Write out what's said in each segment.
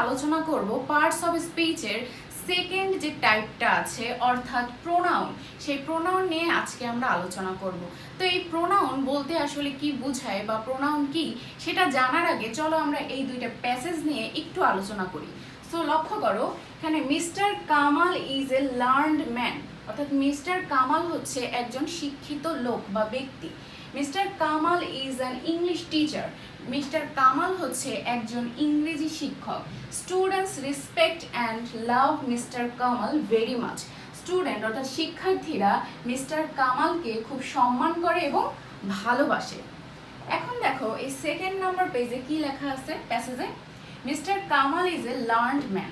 আলোচনা করব parts of স্পিচের second যে টাইপটা আছে অর্থাৎ প্রোনাউন। সেই প্রোনাউন নিয়ে আজকে আমরা আলোচনা করব। তো এই প্রোনাউন বলতে আসলে কি বোঝায় বা প্রোনাউন কি সেটা জানার আগে চলো আমরা এই দুইটা প্যাসেজ নিয়ে একটু আলোচনা করি। সো লক্ষ্য করো, এখানে mister Kamal is a learned man, অর্থাৎ মিস্টার কামাল হচ্ছে একজন শিক্ষিত লোক বা ব্যক্তি। Mister Kamal is an English teacher, mister Kamal হচ্ছে একজন ইংরেজি শিক্ষক। Students respect and love mister Kamal very much, student অর্থাৎ শিক্ষার্থীরা মিস্টার কামালকে খুব সম্মান করে এবং ভালোবাসে। এখন দেখো এই সেকেন্ড নাম্বার পেজে কি লেখা আছে প্যাসেজে, mister Kamal is a learned man,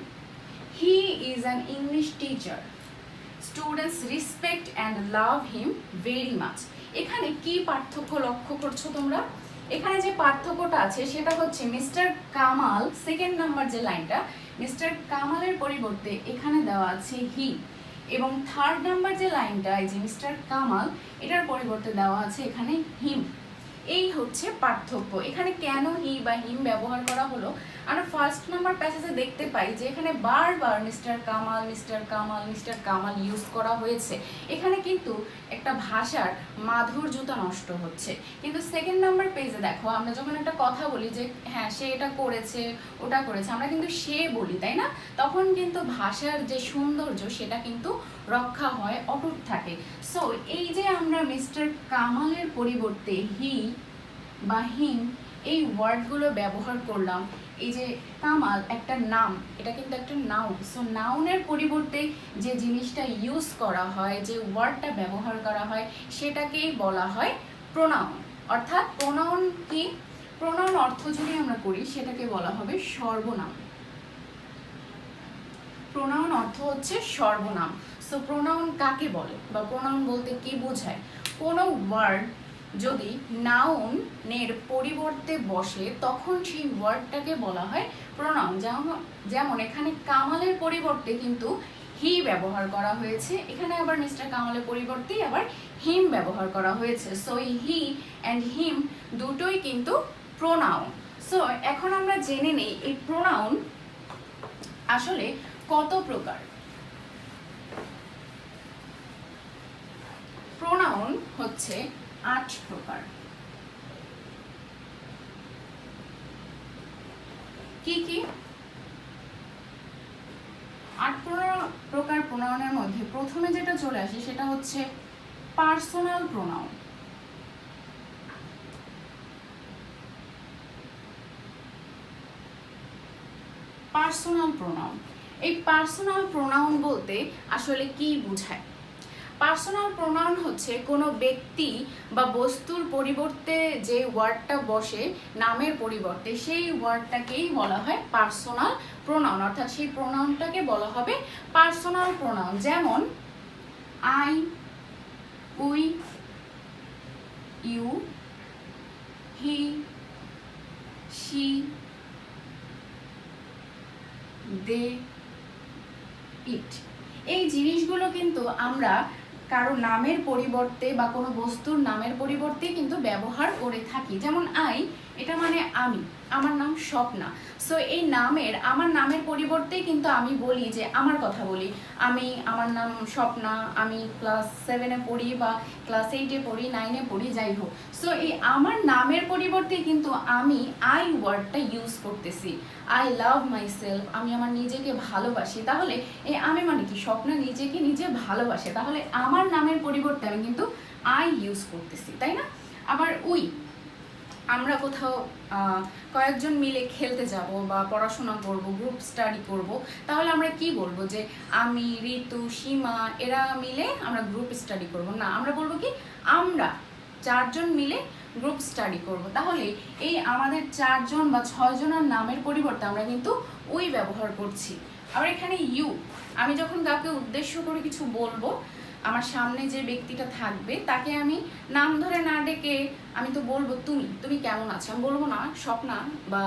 he is an English teacher, students respect and love him very much. এখানে কি পার্থক্য লক্ষ্য করছো তোমরা? এখানে যে পার্থক্যটা আছে সেটা হচ্ছে মিস্টার কামাল, সেকেন্ড নাম্বার যে লাইনটা, মিস্টার কামালের পরিবর্তে এখানে দেওয়া আছে হি, এবং থার্ড নাম্বার যে লাইনটা এই যে মিস্টার কামাল, এটার পরিবর্তে দেওয়া আছে এখানে হিম। এই হচ্ছে পার্থক্য। এখানে কেন হি বা হিম ব্যবহার করা হলো, আমরা ফার্স্ট নাম্বার প্যাসেজে দেখতে পাই যে এখানে বারবার mister Kamal mister Kamal mister Kamal use করা হয়েছে। এখানে কিন্তু একটা ভাষার মাধুর্যতা নষ্ট হচ্ছে। কিন্তু সেকেন্ড নাম্বার পেজে দেখো, আমরা যখন একটা কথা বলি যে হ্যাঁ সে এটা করেছে ওটা করেছে, আমরা কিন্তু সে বলি, তাই না? তখন কিন্তু ভাষার যে সৌন্দর্য সেটা কিন্তু রক্ষা হয়, অটুট থাকে। সো এই যে আমরা মিস্টার কামালের পরিবর্তে হি বা হিম এই ওয়ার্ডগুলো ব্যবহার করলাম, এই যে কামাল একটা নাম, এটা কিন্তু একটা নাউন। সো নাউনের পরিবর্তে যে জিনিসটা ইউজ করা হয়, যে ওয়ার্ডটা ব্যবহার করা হয়, সেটাকেই বলা হয় প্রোনাউন। অর্থাৎ প্রোনাউন কি, প্রোনাউন অর্থ যদি আমরা করি সেটাকে বলা হবে সর্বনাম। প্রোনাউন অর্থ হচ্ছে সর্বনাম। সো প্রোনাউন কাকে বলে বা প্রোনাউন বলতে কি বোঝায়? কোনো ওয়ার্ড যদি নাউনের পরিবর্তে বসে তখন সেই ওয়ার্ডটাকে বলা হয় প্রোনাউন। যেমন এখানে কামালের পরিবর্তে কিন্তু হি ব্যবহার করা হয়েছে, এখানে আবার মিস্টার কামালের পরিবর্তে আবার হিম ব্যবহার করা হয়েছে। সো এই হি অ্যান্ড হিম দুটোই কিন্তু প্রোনাউন। সো এখন আমরা জেনে নেই এই প্রোনাউন আসলে কত প্রকার। প্রোনাউন হচ্ছে 8 প্রকার। কি কি? 8 প্রকার প্রোনাউনের মধ্যে প্রথমে যেটা চলে আসে সেটা হচ্ছে পার্সোনাল প্রোনাউন। পার্সোনাল প্রোনাউন, এই পার্সোনাল প্রোনাউন বলতে আসলে কি বোঝায়? পার্সোনাল প্রোনাউন হচ্ছে কোনো ব্যক্তি বা বস্তুর পরিবর্তে যে ওয়ার্ডটা বসে নামের পরিবর্তে, সেই ওয়ার্ডটাকেই বলা হয় পার্সোনাল প্রোনাউন। অর্থাৎ সেই প্রোনাউনটাকে বলা হবে পার্সোনাল প্রোনাউন। যেমন I, we, you, he, she, they, it. এই জিনিসগুলো কিন্তু আমরা কারো নামের পরিবর্তে বা কোনো বস্তুর নামের পরিবর্তে কিন্তু ব্যবহার করে থাকি। যেমন আই, এটা মানে আমি, আমার নাম স্বপ্না। সো এই নামের, আমার নামের পরিবর্তেই কিন্তু আমি বলি যে আমার কথা বলি, আমি, আমার নাম স্বপ্না, আমি ক্লাস 7-এ পড়ি বা ক্লাস 8-এ পড়ি, 9-এ পড়ি, যাই হোক। সো এই আমার নামের পরিবর্তে কিন্তু আমি আই ওয়ার্ডটা ইউজ করতেছি। আই লাভ মাই সেলফ, আমি আমার নিজেকে ভালোবাসি। তাহলে এই আমি মানে কি, স্বপ্না নিজেকে নিজে ভালোবাসে, তাহলে আমার নামের পরিবর্তে আমি কিন্তু আই ইউজ করতেছি, তাই না? আবার উই, আমরা কোথাও কয়েকজন মিলে খেলতে যাব বা পড়াশোনা করব, গ্রুপ স্টাডি করব, তাহলে আমরা কি বলবো যে আমি, ঋতু, সীমা এরা মিলে আমরা গ্রুপ স্টাডি করব না, আমরা বলবো কি আমরা 4 জন মিলে গ্রুপ স্টাডি করব। তাহলে এই আমাদের 4 জন বা 6 জনের নামের পরিবর্তে আমরা কিন্তু উই ব্যবহার করছি। আবার এখানে ইউ, আমি যখন কাউকে উদ্দেশ্য করে কিছু বলবো, আমার সামনে যে ব্যক্তিটা থাকবে তাকে আমি নাম ধরে না ডেকে আমি তো বলবো তুমি, তুমি কেমন আছো, আমি বলবো না স্বপ্না বা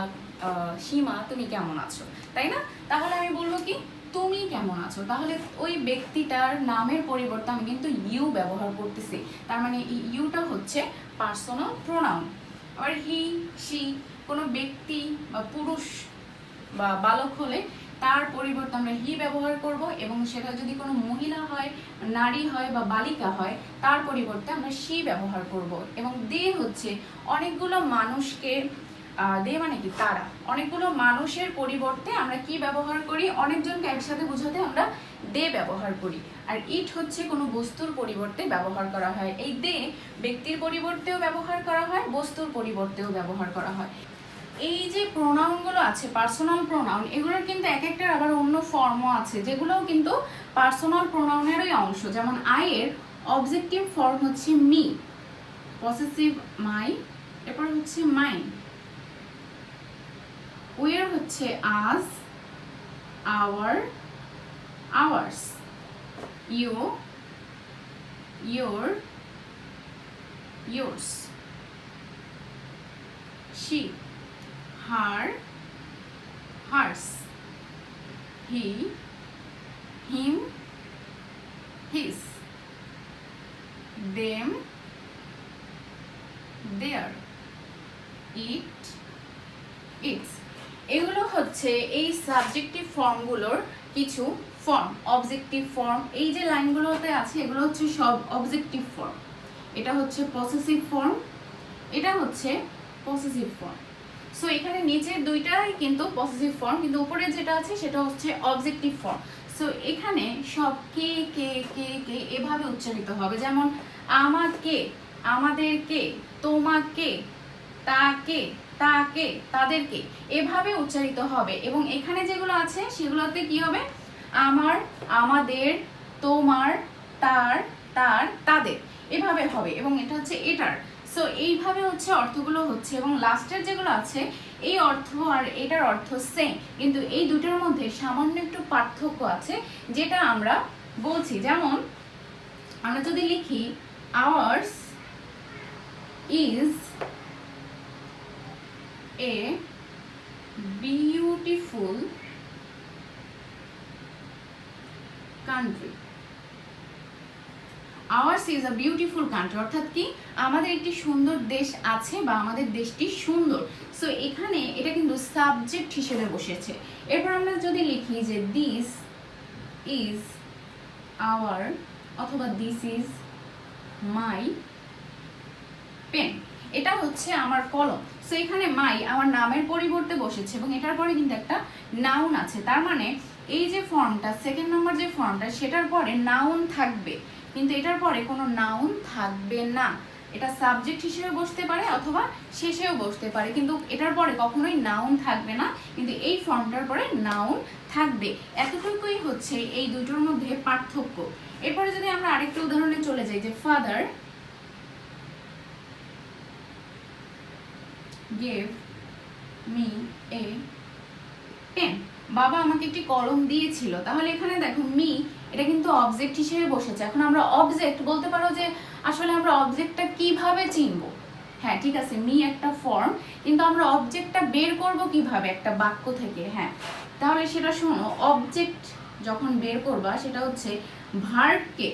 সীমা তুমি কেমন আছো, তাই না? তাহলে আমি বলবো কি তুমি কেমন আছো। তাহলে ওই ব্যক্তিটার নামের পরিবর্তে আমি কিন্তু ইউ ব্যবহার করতেছি, তার মানে ইউটা হচ্ছে পার্সোনাল প্রোনাউন। আবার হি, শি, কোনো ব্যক্তি বা পুরুষ বা বালক হলে তার পরিবর্তে আমরা হি ব্যবহার করব, এবং সেটা যদি কোনো মহিলা হয়, নারী হয় বা বালিকা হয়, তার পরিবর্তে আমরা সি ব্যবহার করব। এবং দে হচ্ছে অনেকগুলো মানুষকে, দে মানে কি তারা, অনেকগুলো মানুষের পরিবর্তে আমরা কি ব্যবহার করি, অনেকজনকে একসাথে বোঝাতে আমরা দে ব্যবহার করি। আর ইট হচ্ছে কোনো বস্তুর পরিবর্তে ব্যবহার করা হয়। এই দে ব্যক্তির পরিবর্তেও ব্যবহার করা হয়, বস্তুর পরিবর্তেও ব্যবহার করা হয়। এই যে প্রোনাউনগুলো আছে, পার্সোনাল প্রোনাউন, এগুলোর কিন্তু এক একটার আবার অন্য ফর্মও আছে, যেগুলোও কিন্তু পার্সোনাল প্রোনাউনেরই অংশ। যেমন আই এর অবজেক্টিভ ফর্ম হচ্ছে মি, পসেসিভ মাই, এরপর হচ্ছে মাইন। উইর হচ্ছে us, our, ours. You, your, yours. She, her, hers. He, him, his. Them, their. It, its. এগুলো হচ্ছে এই সাবজেক্টিভ ফর্মগুলোর কিছু ফর্ম, অবজেক্টিভ ফর্ম। এই যে লাইনগুলোতে আছে এগুলো হচ্ছে সব অবজেক্টিভ ফর্ম। এটা হচ্ছে পসেসিভ ফর্ম, এটা হচ্ছে পসেসিভ ফর্ম। সো এখানে নিচের দুইটাই কিন্তু পসেসিভ ফর্ম, কিন্তু উপরে যেটা আছে সেটা হচ্ছে অবজেক্টিভ ফর্ম। সো এখানে সব কে কে কে কে এভাবে উচ্চারিত হবে, যেমন আমাকে, আমাদেরকে, তোমাকে, তাকে, তাকে, তাদেরকে, এভাবে উচ্চারিত হবে। এবং এখানে যেগুলো আছে সেগুলোতে কি হবে, আমার, আমাদের, তোমার, তার, তার, তাদের, এভাবে হবে। এবং এটা হচ্ছে এটার। সো এইভাবে হচ্ছে অর্থগুলো হচ্ছে, এবং লাস্টের যেগুলো আছে এই অর্থ আর এটার অর্থ সেম, কিন্তু এই দুটোর মধ্যে সামান্য একটু পার্থক্য আছে যেটা আমরা বলছি। যেমন আমরা যদি লিখি hours is a beautiful country, hours is a beautiful country, অর্থাৎ কি আমাদের একটি সুন্দর দেশ আছে বা আমাদের দেশটি সুন্দর। সো এখানে এটা কিন্তু সাবজেক্ট হিসেবে বসেছে। এরপর আমরা যদি লিখি যে দিস ইজ আওয়ার, অথবা দিস ইজ মাই পেন, এটা হচ্ছে আমার কলম। সো এখানে মাই আমার নামের পরিবর্তে বসেছে, এবং এটার পরে কিন্তু একটা নাউন আছে। তার মানে এই যে ফর্মটা, সেকেন্ড নম্বর যে ফর্মটা, সেটার পরে নাউন থাকবে, কিন্তু এটার পরে কোনো নাউন থাকবে না। এটা সাবজেক্ট হিসেবে বসতে পারে অথবা শেষেও বসতে পারে, কিন্তু এটার পরে কখনোই নাউন থাকবে না, কিন্তু এই ফর্মটার পরে নাউন থাকবে। এতটুকুই হচ্ছে এই দুটোর মধ্যে পার্থক্য। এরপরে যদি আমরা আরেকটা উদাহরণে চলে যাই, যে father gave me a pen, বাবা আমাকে একটি কলম দিয়েছিল। তাহলে এখানে দেখো মি, এটা কিন্তু অবজেক্ট হিসেবে বসেছে। এখন আমরা অবজেক্ট বলতে পারো যে আসলে আমরা অবজেক্টটা কিভাবে চিনবো। হ্যাঁ ঠিক আছে, মি একটা ফর্ম, কিন্তু আমরা অবজেক্টটা বের করব কিভাবে একটা বাক্য থেকে। হ্যাঁ তাহলে সেটা শোনো, অবজেক্ট যখন বের করবা সেটা হচ্ছে ভার্বকে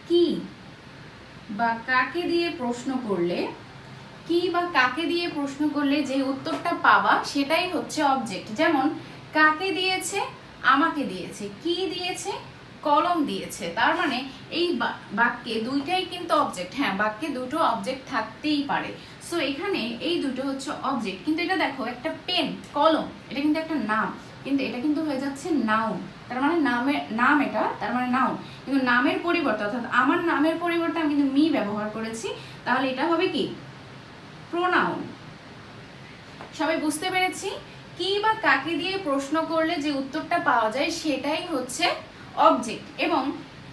কি বা কাকে দিয়ে প্রশ্ন করলে, কি বা কাকে দিয়ে প্রশ্ন করলে যে উত্তরটা পাবা সেটাই হচ্ছে অবজেক্ট। যেমন কাকে দিয়েছে, আমাকে দিয়েছে, কি দিয়েছে, কলম দিয়েছে। তার মানে এই বাক্যে দুইটাই কিন্তু অবজেক্ট। হ্যাঁ বাক্যে দুটো অবজেক্ট থাকতেই পারে। সো এখানে এই দুটো হচ্ছে অবজেক্ট। কিন্তু এটা দেখো, একটা পেন, কলম, এটা কিন্তু একটা নাম, কিন্তু এটা কিন্তু হয়ে যাচ্ছে নাউন। তার মানে নাম এটা, তার মানে নাউন। কিন্তু নামের পরিবর্তে, অর্থাৎ আমার নামের পরিবর্তে আমি কিন্তু মি ব্যবহার করেছি, তাহলে এটা হবে কি, প্রোনাউন। সবাই বুঝতে পেরেছি? কি বা কাকে দিয়ে প্রশ্ন করলে যে উত্তরটা পাওয়া যায় সেটাই হচ্ছে অবজেক্ট। এবং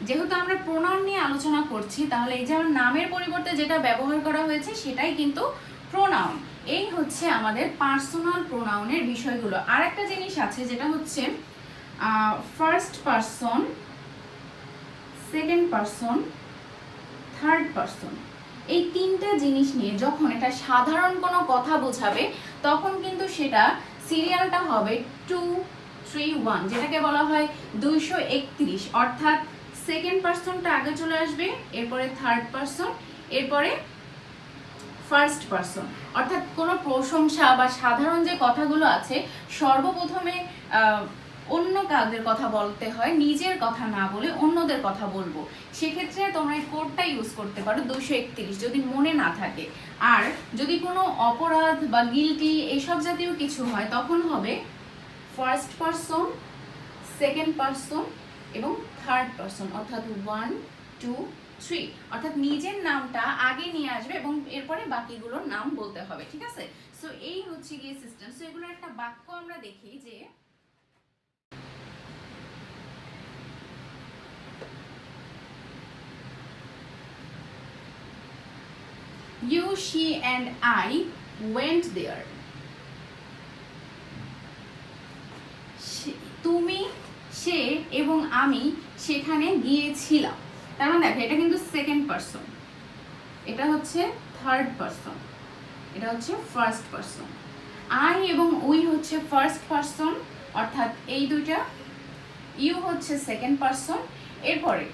যেহেতু আমরা প্রোনাউন নিয়ে আলোচনা করছি, তাহলে এই যে আমার নামের পরিবর্তে যেটা ব্যবহার করা হয়েছে সেটাই কিন্তু প্রোনাউন। এই হচ্ছে আমাদের পার্সোনাল প্রোনাউনের বিষয়গুলো। আর একটা জিনিস আছে যেটা হচ্ছে first person, second person, third person. এই তিনটা জিনিস নিয়ে যখন এটা সাধারণ কোনো কথা বোঝাবে তখন কিন্তু সেটা সিরিয়ালটা হবে 2, 3, 1, যেটাকে বলা হয় 231। অর্থাৎ সেকেন্ড পারসনটা আগে চলে আসবে, এরপরে থার্ড পারসন, এরপরে ফার্স্ট পারসন, অর্থাৎ কোনো প্রশংসা বা সাধারণ যে কথাগুলো আছে সর্বপ্রথমে অন্য কাউদের কথা বলতে হয়, নিজের কথা না বলে অন্যদের কথা বলবো। সেক্ষেত্রে তোমরা এই কোডটা ইউজ করতে পারো 231 যদি মনে না থাকে। আর যদি কোনো অপরাধ বা গিলটি এসব জাতীয় কিছু হয় তখন হবে ফার্স্ট পারসন, সেকেন্ড পারসন এবং থার্ড পারসন, অর্থাৎ 1 2 3, অর্থাৎ নিজের নামটা আগে নিয়ে আসবে এবং এরপরে বাকিগুলোর নাম বলতে হবে, ঠিক আছে? সো এই হচ্ছে গিয়ে সিস্টেম। সো এগুলোর একটা বাক্য আমরা দেখি যে you, she and I went there. তুমি, সে এবং আমি সেখানে গিয়েছিলাম। তার মানে দেখো এটা কিন্তু সেকেন্ড পারসন, এটা হচ্ছে থার্ড পারসন, এটা হচ্ছে ফার্স্ট পারসন। আই এবং উই হচ্ছে ফার্স্ট পারসন, অর্থাৎ এই দুইটা। ইউ হচ্ছে সেকেন্ড পারসন। এরপরে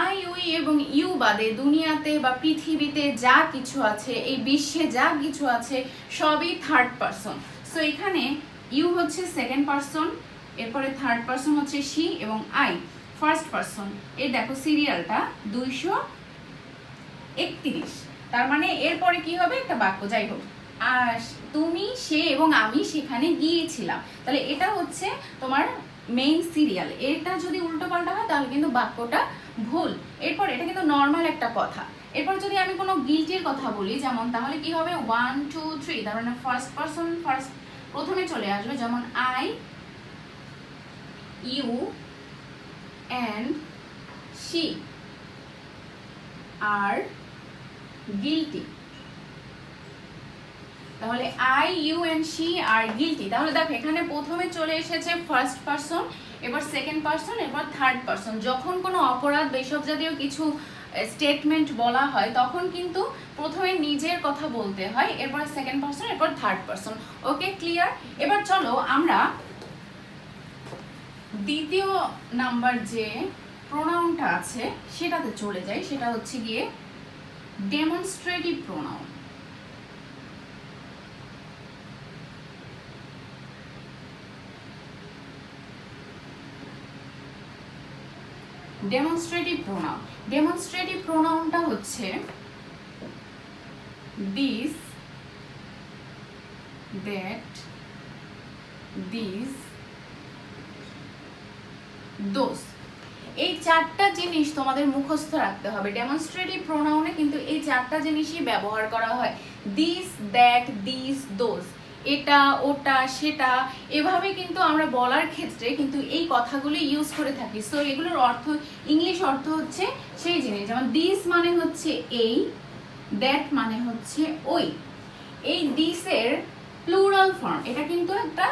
আই, উই এবং ইউ বাদে দুনিয়াতে বা পৃথিবীতে যা কিছু আছে, এই বিশ্বে যা কিছু আছে সবই থার্ড পারসন। সো এখানে ইউ হচ্ছে সেকেন্ড পারসন, এরপরে থার্ড পারসন হচ্ছে শি এবং আই ফার্স্ট পারসন। এই দেখো সিরিয়ালটা 231, তার মানে এরপরে কি হবে একটা বাক্য। যাই হোক, আর তুমি, সে এবং আমি সেখানে গিয়েছিলাম, তাহলে এটা হচ্ছে তোমার মেইন সিরিয়াল। এটা যদি উল্টো পাল্টা হয় তাহলে কিন্তু বাক্যটা ভুল। এরপর এটা কিন্তু নর্মাল একটা কথা। এরপর যদি আমি কোনো গিল্টির কথা বলি যেমন, তাহলে কি হবে 1 2 3, তার মানে ফার্স্ট পারসন ফার্স্ট প্রথমে চলে আসবে, যেমন I, you and she are guilty। তাহলে I, you and she are guilty। তাহলে দেখো এখানে প্রথমে চলে এসেছে ফার্স্ট পারসন, এবার সেকেন্ড পারসন, এবার থার্ড পারসন। যখন কোনো অপরাধ বেসব জাতীয় কিছু স্টেটমেন্ট বলা হয় তখন কিন্তু প্রথমে নিজের কথা বলতে হয়, এরপর সেকেন্ড পারসন, এরপর থার্ড পারসন। ওকে, ক্লিয়ার? এবার চলো আমরা দ্বিতীয় নাম্বার যে প্রোনাউনটা আছে সেটাতে চলে যাই। সেটা হচ্ছে গিয়ে demonstrative pronoun. Demonstrative pronoun, demonstrative প্রোনাউনটা হচ্ছে দিস, দ্যাট, দিস, দোজ। এই চারটা জিনিস তোমাদের মুখস্থ রাখতে হবে। ডেমনস্ট্রেটিভ প্রোনাউনে কিন্তু এই চারটা জিনিসই ব্যবহার করা হয়, দিস, দ্যাট, দিস, দোজ। এটা, ওটা, সেটা, এভাবে কিন্তু আমরা বলার ক্ষেত্রে কিন্তু এই কথাগুলো ইউজ করে থাকি। সো এগুলোর অর্থ, ইংলিশ অর্থ হচ্ছে সেই জিনিস। যেমন দিস মানে হচ্ছে এই, দ্যাট মানে হচ্ছে ওই। এই দিসের প্লুরাল ফর্ম, এটা কিন্তু একটা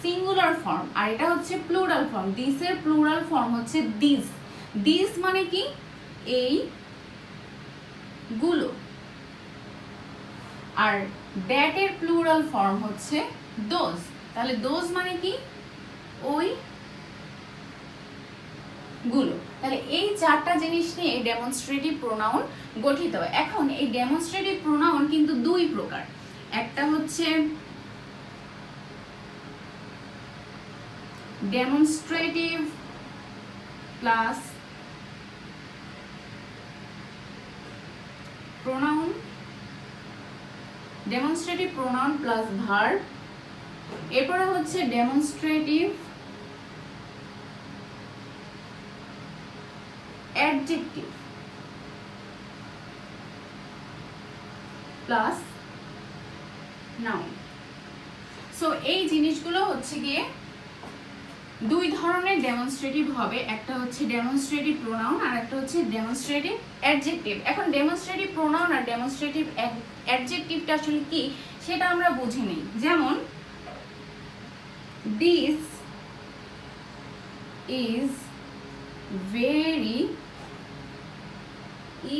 সিঙ্গুলার ফর্ম, আর এটা হচ্ছে প্লুরাল ফর্ম। দিসের প্লুরাল ফর্ম হচ্ছে দিস। দিস মানে কি? এই গুলো। আর দ্যাট এর প্লুরাল ফর্ম হচ্ছে দোজ। তাহলে দোজ মানে কি? ওই গুলো। তাহলে এই চারটা জিনিস নিয়ে ডেমনস্ট্রেটিভ প্রোনাউন গঠিত হয়। এখন এই ডেমনস্ট্রেটিভ প্রোনাউন কিন্তু দুই প্রকার। একটা হচ্ছে demonstrative plus pronoun, demonstrative pronoun plus verb. এরপরে হচ্ছে demonstrative adjective plus noun. So এই জিনিসগুলো হচ্ছে গিয়ে দুই ধরনের ডেমনস্ট্রেটিভ হবে, একটা হচ্ছে ডেমনস্ট্রেটিভ প্রোনাউন আর একটা হচ্ছে ডেমনস্ট্রেটিভ অ্যাডজেক্টিভ। এখন ডেমনস্ট্রেটিভ প্রোনাউন আর ডেমনস্ট্রেটিভ অ্যাডজেক্টিভটা আসলে কি সেটা আমরা বুঝে নিই। যেমন this is very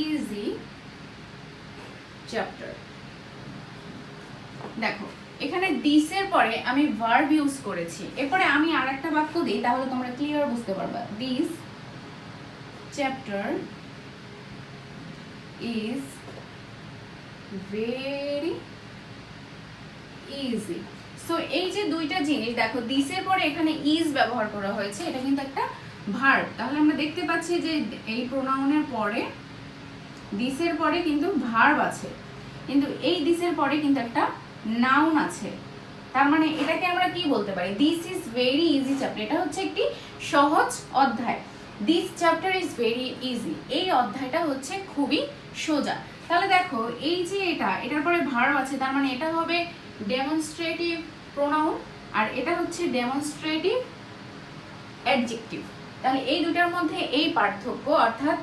easy chapter. দেখো এখানে দিসের পরে আমি ভার্ব ইউজ করেছি, এরপরে আমি আরেকটা বাক্য দিই তাহলে তোমরা ক্লিয়ার বুঝতে পারবে। This chapter is very easy. So এই যে দুইটা জিনিস দেখো, দিসের পরে এখানে ইজ ব্যবহার করা হয়েছে, এটা কিন্তু একটা ভার্ব। তাহলে আমরা দেখতে পাচ্ছি যে এই প্রোনাউনের পরে দিসের পরে কিন্তু ভার্ব আছে, কিন্তু এই দিসের পরে কিন্তু একটা নাউন আছে। তার মানে এটাকে আমরা কি বলতে পারি? This is very easy chapter. এটা হচ্ছে একটি সহজ অধ্যায়। This chapter is very easy. এই অধ্যায়টা হচ্ছে খুবই সোজা। তাহলে দেখো এই যে এটার পরে ভার্ব আছে, তার মানে এটা হবে ডেমনস্ট্রেটিভ প্রোনাউন, আর এটা হচ্ছে ডেমনস্ট্রেটিভ অ্যাডজেক্টিভ। তাহলে এই দুটার মধ্যে এই পার্থক্য, অর্থাৎ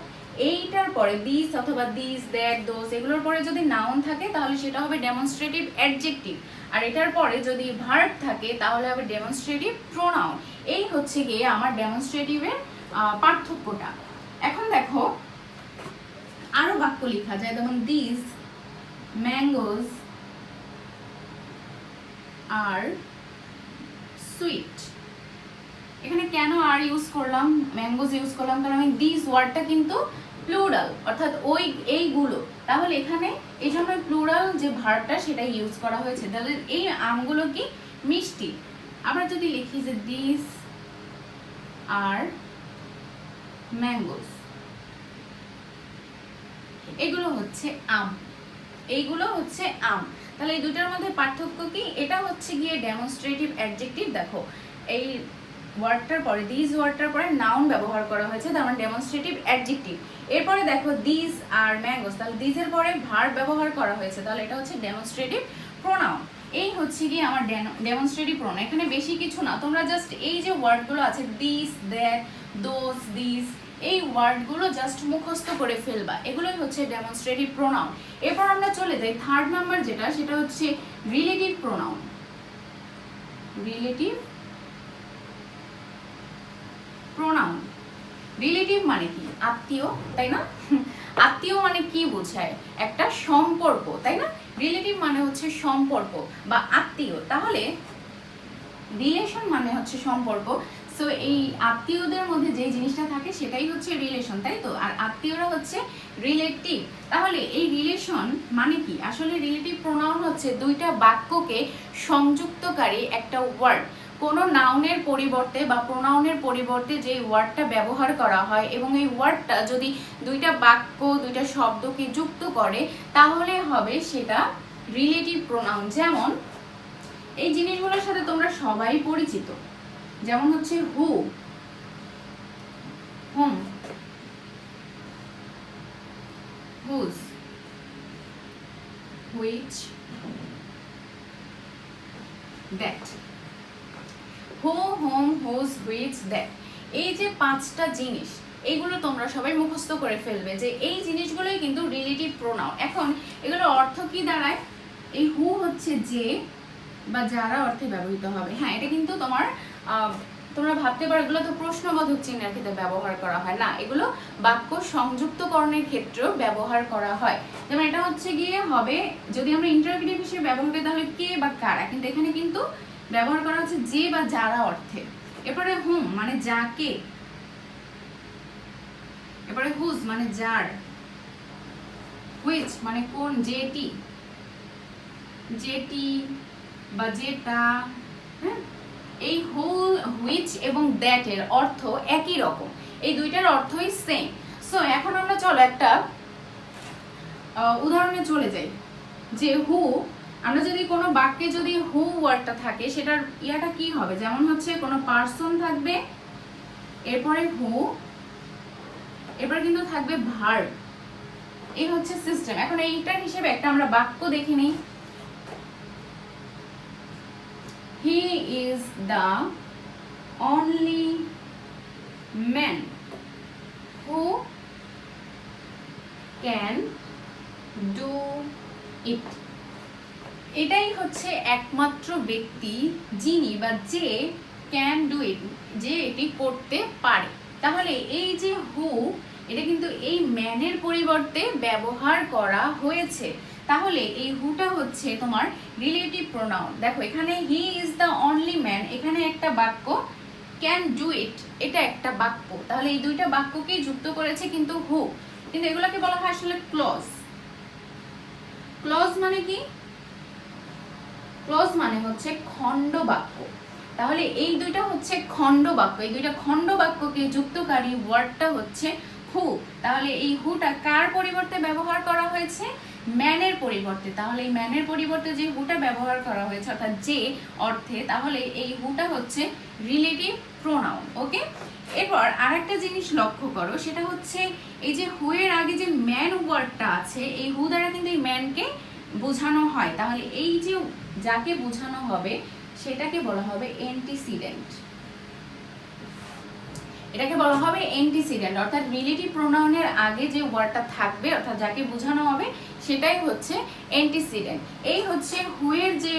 এইটার পরে দিস অথবা দিস, দ্যাট, দোজ এগুলোর পরে যদি নাউন থাকে তাহলে সেটা হবে ডেমনস্ট্রেটিভ অ্যাডজেক্টিভ, আর এটার পরে যদি ভার্ব থাকে তাহলে হবে ডেমনস্ট্রেটিভ প্রোনাউন। এই হচ্ছে গিয়ে আমার ডেমনস্ট্রেটিভের পার্থক্যটা। এখন দেখো আরো বাক্য লেখা যায়, যেমন দিস ম্যাঙ্গোজ আর সুইট। এখানে কেন আর ইউজ করলাম, ম্যাঙ্গোজ ইউজ করলাম? কারণ আমি দিস ওয়ার্ডটা কিন্তু প্লুরাল, অর্থাৎ এইগুলো। তাহলে এখানে এই জন্য প্লুরাল যে ভার্বটা সেটা ইউজ করা হয়েছে। তাহলে এই আমগুলো কি মিষ্টি। আমরা যদি লিখি যে দিস আর ম্যাঙ্গোজ, এগুলো হচ্ছে আম, এইগুলো হচ্ছে আম। তাহলে এই দুটার মধ্যে পার্থক্য কি? এটা হচ্ছে গিয়ে ডেমনস্ট্রেটিভ অ্যাডজেক্টিভ। দেখো এই ওয়ার্ডটার পরে, দিস ওয়ার্ডটার পরে নাউন ব্যবহার করা হয়েছে, তার মানে ডেমনস্ট্রেটিভ অ্যাডজেক্টিভ। এরপরে দেখো দিস আর ম্যাঙ্গোস, তাহলে দিসের পরে ভার্ব ব্যবহার করা হয়েছে, তাহলে এটা হচ্ছে ডেমনস্ট্রেটিভ প্রোনাউন। এই হচ্ছে গিয়ে আমার ডেমনস্ট্রেটিভ প্রোনাউন। এখানে বেশি কিছু না, তোমরা জাস্ট এই যে ওয়ার্ডগুলো আছে দিস, দ্যাট, দোজ, দিস, এই ওয়ার্ডগুলো জাস্ট মুখস্থ করে ফেলবা, এগুলোই হচ্ছে ডেমনস্ট্রেটিভ প্রোনাউন। এরপর আমরা চলে যাই থার্ড নাম্বার যেটা, সেটা হচ্ছে relative pronoun. Relative pronoun. Relative মানে কি? আত্মীয়, তাই না? আত্মীয় মানে কি বোঝায়? একটা সম্পর্ক, তাই না? রিলেটিভ মানে হচ্ছে সম্পর্ক বা আত্মীয়। তাহলে রিলেশন মানে হচ্ছে সম্পর্ক। সো এই আত্মীয়দের মধ্যে যে জিনিসটা থাকে সেটাই হচ্ছে রিলেশন, তাই তো? আর আত্মীয়রা হচ্ছে রিলেটিভ। তাহলে এই রিলেশন মানে কি? আসলে রিলেটিভ প্রোনাউন হচ্ছে দুইটা বাক্যকে সংযুক্তকারী একটা ওয়ার্ড। কোনো নাউনের পরিবর্তে বা প্রোনাউনের পরিবর্তে যে ওয়ার্ডটা ব্যবহার করা হয় এবং এই ওয়ার্ডটা যদি দুইটা বাক্য, দুইটা শব্দকে যুক্ত করে তাহলে হবে সেটা রিলেটিভ প্রোনাউন। যেমন এই জিনিসগুলোর সাথে তোমরা সবাই পরিচিত, যেমন হচ্ছে who, whom, whose, which, that. Who, whom, whose, which, that, এই যে পাঁচটা জিনিস, এইগুলো তোমরা সবাই মুখস্থ করে ফেলবে যে এই জিনিসগুলোই কিন্তু রিলেটিভ প্রোনাউন। এখন এগুলোর অর্থ কি দাঁড়ায়? এই হু হচ্ছে যে বা যারা অর্থে ব্যবহৃত হবে। হ্যাঁ, এটা কিন্তু তোমরা ভাবতে পারো এগুলো তো প্রশ্নবোধক চিহ্নের ক্ষেত্রে ব্যবহার করা হয় না, এগুলো বাক্য সংযুক্তকরণের ক্ষেত্রেও ব্যবহার করা হয়। যেমন এটা হচ্ছে গিয়ে হবে, যদি আমরা ইন্টারোগেটিভ হিসেবে ব্যবহার করি তাহলে কে বা কারা, কিন্তু এখানে কিন্তু ব্যবহার করা হচ্ছে যে বা যারা অর্থে। এরপরে হুম মানে যাকে, এরপরে হুজ মানে যার, হুইচ মানে কোন, যেটি, যেটি বা যেটা। হ্যাঁ, এই হুইচ এবং দ্যাট এর অর্থ একই রকম, এই দুইটার অর্থই সেম। সো এখন আমরা চলো একটা উদাহরণে চলে যাই যে হু, আমরা যদি কোনো বাক্যে যদি হু ওয়ার্ডটা থাকে সেটার ইয়াটা কি হবে? যেমন হচ্ছে কোনো পার্সন থাকবে, এরপরে হু, এরপরে কিন্তু থাকবে ভার্ব। এই হচ্ছে সিস্টেম। এখন এইটার হিসেবে একটা আমরা বাক্য দেখে নিই। He is the only man who can do it. এটাই হচ্ছে একমাত্র ব্যক্তি যিনি বা যে ক্যান ডু ইট, যে এটি করতে পারে। তাহলে এই যে হু, এটা কিন্তু এই ম্যানের পরিবর্তে ব্যবহার করা হয়েছে। তাহলে এই হুটা হচ্ছে তোমার রিলেটিভ প্রোনাউন। দেখো এখানে he is the only man, এখানে একটা বাক্য, ক্যান ডু ইট এটা একটা বাক্য। তাহলে এই দুইটা বাক্যকেই যুক্ত করেছে কিন্তু হু, কিন্তু এগুলোকে বলা হয় আসলে ক্লজ। ক্লজ মানে কি? ক্লজ মানে হচ্ছে খণ্ড বাক্য। তাহলে এই দুইটা হচ্ছে খণ্ড বাক্য, এই দুইটা খণ্ড বাক্যকে যুক্তকারী ওয়ার্ডটা হচ্ছে হু। তাহলে এই হুটা কার পরিবর্তে ব্যবহার করা হয়েছে? ম্যানের পরিবর্তে। তাহলে এই ম্যানের পরিবর্তে যে হুটা ব্যবহার করা হয়েছে অর্থাৎ যে অর্থে, তাহলে এই হুটা হচ্ছে রিলেটিভ প্রোনাউন। ওকে, এরপর আরেকটা জিনিস লক্ষ্য করো, সেটা হচ্ছে এই যে হু এর আগে যে ম্যান ওয়ার্ডটা আছে, এই হু দ্বারা কিন্তু এই ম্যানকে বোঝানো হয়। তাহলে এই যে যাকে বোঝানো হবে সেটাকে বলা হবে অ্যান্টিসিডেন্ট। এটাকে বলা হবে অ্যান্টিসিডেন্ট, অর্থাৎ রিলেটিভ প্রোনাউনের আগে যে ওয়ার্ডটা থাকবে অর্থাৎ যাকে বোঝানো হবে সেটাই হচ্ছে অ্যান্টিসিডেন্ট। এই হচ্ছে হু এর যে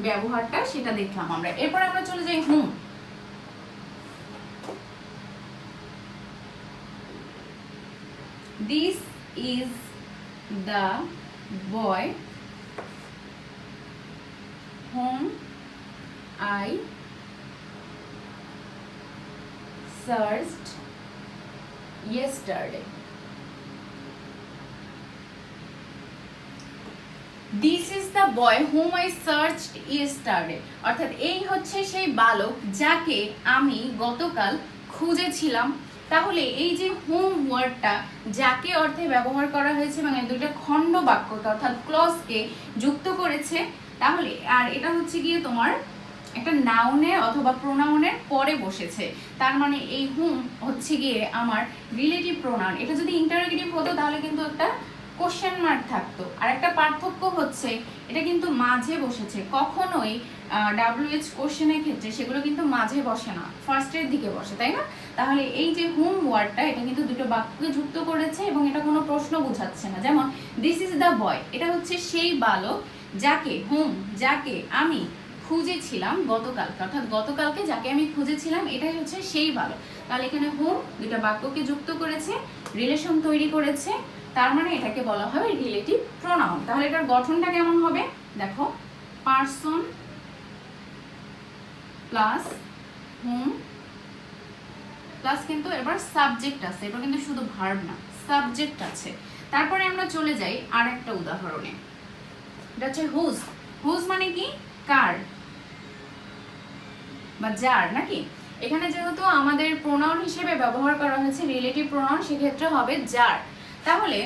ব্যবহারটা সেটা দেখলাম আমরা। এরপর আমরা চলে যাই হুম। This is the boy whom I searched yesterday. This is the boy whom I searched yesterday. অর্থাৎ এই হচ্ছে সেই বালক যাকে আমি গতকাল খুঁজেছিলাম। তাহলে এই যে হুম ওয়ার্ডটা যাকে অর্থে ব্যবহার করা হয়েছে এবং এই দুইটা খণ্ড বাক্যকে অর্থাৎ ক্লজকে যুক্ত করেছে। তাহলে আর এটা হচ্ছে গিয়ে তোমার একটা নাউনে অথবা প্রোনাউনের পরে বসেছে, তার মানে এই হুম হচ্ছে গিয়ে আমার রিলেটিভ প্রোনাউন। এটা যদি ইন্টারোগেটিভ হতো তাহলে কিন্তু একটা কোশ্চেন মার্ক থাকতো। আর একটা পার্থক্য হচ্ছে এটা কিন্তু মাঝে বসেছে, কখনোই WH কোশ্চেনের ক্ষেত্রে সেগুলো কিন্তু মাঝে বসে না, ফার্স্টের দিকে বসে, তাই না? তাহলে এই যে হুম ওয়ার্ডটা এটা কিন্তু দুটো বাক্যকে যুক্ত করেছে এবং এটা কোনো প্রশ্ন বোঝাচ্ছে না। যেমন দিস ইজ দ্য বয়, এটা হচ্ছে সেই বালক যাকে হুম যাকে আমি খুঁজেছিলাম গতকালকে, অর্থাৎ গতকালকে যাকে আমি খুঁজেছিলাম এটাই হচ্ছে সেই বালক। তাহলে এখানে হুম দুটো বাক্যকে যুক্ত করেছে, রিলেশন তৈরি করেছে, তার মানে এটাকে বলা হবে রিলেটিভ প্রোনাউন। তাহলে এটার গঠনটা কেমন হবে দেখো, পারসন প্লাস হুম প্লাস কিন্তু এবার সাবজেক্ট আছে, এটা কিন্তু শুধু ভার্ব না, সাবজেক্ট আছে। তারপরে আমরা চলে যাই আর একটা উদাহরণে, এটা হচ্ছে হুজ। হুজ মানে কি? কার বা যার, নাকি? এখানে যেহেতু আমাদের প্রোনাউন হিসেবে ব্যবহার করা হয়েছে রিলেটিভ প্রোনাউন, সেক্ষেত্রে হবে যার। তাহলে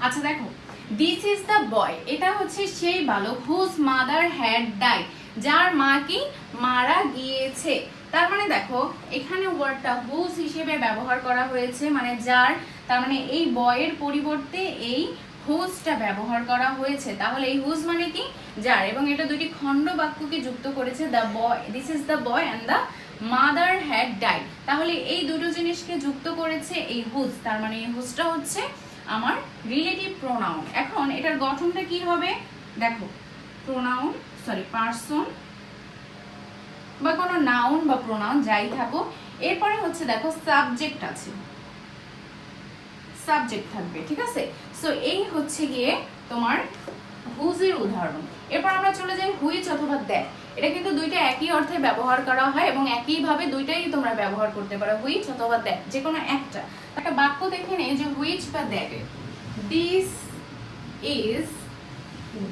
আচ্ছা দেখো, দিস ইজ দ্য বয়, এটা হচ্ছে সেই বালক হুজ মাদার হ্যাড ডাইড, যার মা কি মারা গিয়েছে। তার মানে দেখো এখানে ওয়ার্ডটা হুজ হিসেবে ব্যবহার করা হয়েছে, মানে যার, তার মানে এই বয়ের পরিবর্তে এই হুজটা ব্যবহার করা হয়েছে। তাহলে এই হুজ মানে কি? যার, এবং এটা দুটি খণ্ড বাক্যকে যুক্ত করেছে, the boy, this is the boy and the mother had died. তাহলে এই দুটো জিনিসকে যুক্ত করেছে এই হুজ, তার মানে এই হুজটা হচ্ছে আমার রিলেটিভ প্রোনাউন। এখন এটার গঠনটা কি হবে দেখো, প্রোনাউন পারসন বা কোনো নাউন বা প্রোনাউন যাই থাকুক, এরপরে হচ্ছে দেখো সাবজেক্ট আছে, সাবজেক্ট থাকবে, ঠিক আছে? সো এই হচ্ছে গিয়ে তোমার হুজের উদাহরণ। এরপর আমরা চলে যাই হুইচ অথবা দ্যাট। এটা কিন্তু দুইটা একই অর্থে ব্যবহার করা হয় এবং একইভাবে দুইটাই তোমরা ব্যবহার করতে পারো, হুইচ অথবা দ্যাট, যে কোনো একটা। একটা বাক্য দেখে নেই যে হুইচ বা that. This is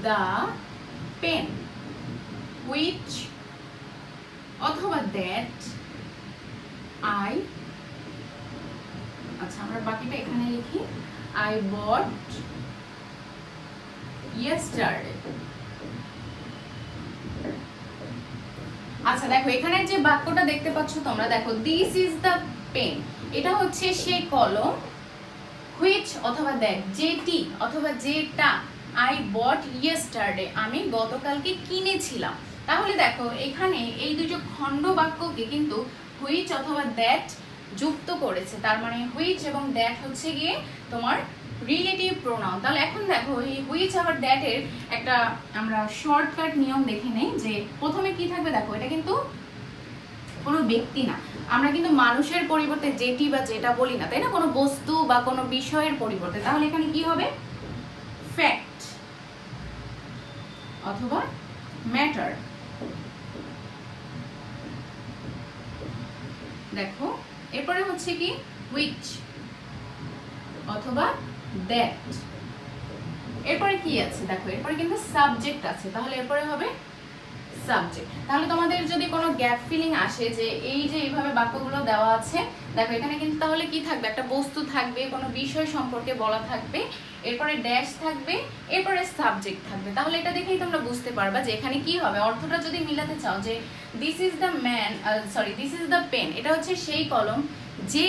the pen, which অথবা দ্যাট আই, আচ্ছা আমরা বাকিটা এখানে লিখি, আই বট yesterday। আচ্ছা দেখো এখানে যে বাক্যটা দেখতে পাচ্ছ তোমরা, দেখো দিস ইজ দ্য পেন, এটা হচ্ছে সেই কলম, হুইচ অথবা দ্যাট যেটি অথবা যেটা, আই বট yesterday আমি গতকালকে কিনেছিলাম। তাহলে দেখো এখানে এই দুটো খণ্ড বাক্যকে কিন্তু হুইচ অথবা দ্যাট যুক্ত করেছে, তার মানে হুইচ এবং দ্যাট হচ্ছে গিয়ে তোমার রিলেটিভ প্রোনাউন। তাহলে এখন দেখো এই হুইচ আবার দ্যাট এর একটা আমরা শর্টকাট নিয়ম দেখে নেই, যে প্রথমে কি থাকবে দেখো, এটা কিন্তু কোনো ব্যক্তি না। আমরা কিন্তু মানুষের পরিবর্তে যেটি বা যেটা বলি না, তাই না, কোনো বস্তু বা কোনো বিষয়ের পরিবর্তে। তাহলে এখানে কি হবে? ফ্যাক্ট অথবা ম্যাটার। দেখো এরপরে হচ্ছে কি which অথবা that। এরপরে কি আছে দেখো, এরপরে কিন্তু সাবজেক্ট আছে, তাহলে এরপরে হবে সাবজেক্ট। তাহলে তোমাদের যদি কোনো গ্যাপ ফিলিং আসে যে এই যে এইভাবে বাক্যগুলো দেওয়া আছে, দেখো এখানে কিন্তু তাহলে কি থাকবে, একটা বস্তু থাকবে, কোনো বিষয় সম্পর্কে বলা থাকবে, এরপরে ড্যাশ থাকবে, এরপরে সাবজেক্ট থাকবে। তাহলে এটা দেখেই তোমরা বুঝতে পারবা যে এখানে কি হবে। অর্থটা যদি মিলাতে চাও যে this is the man, this is the pen, এটা হচ্ছে সেই কলম, যে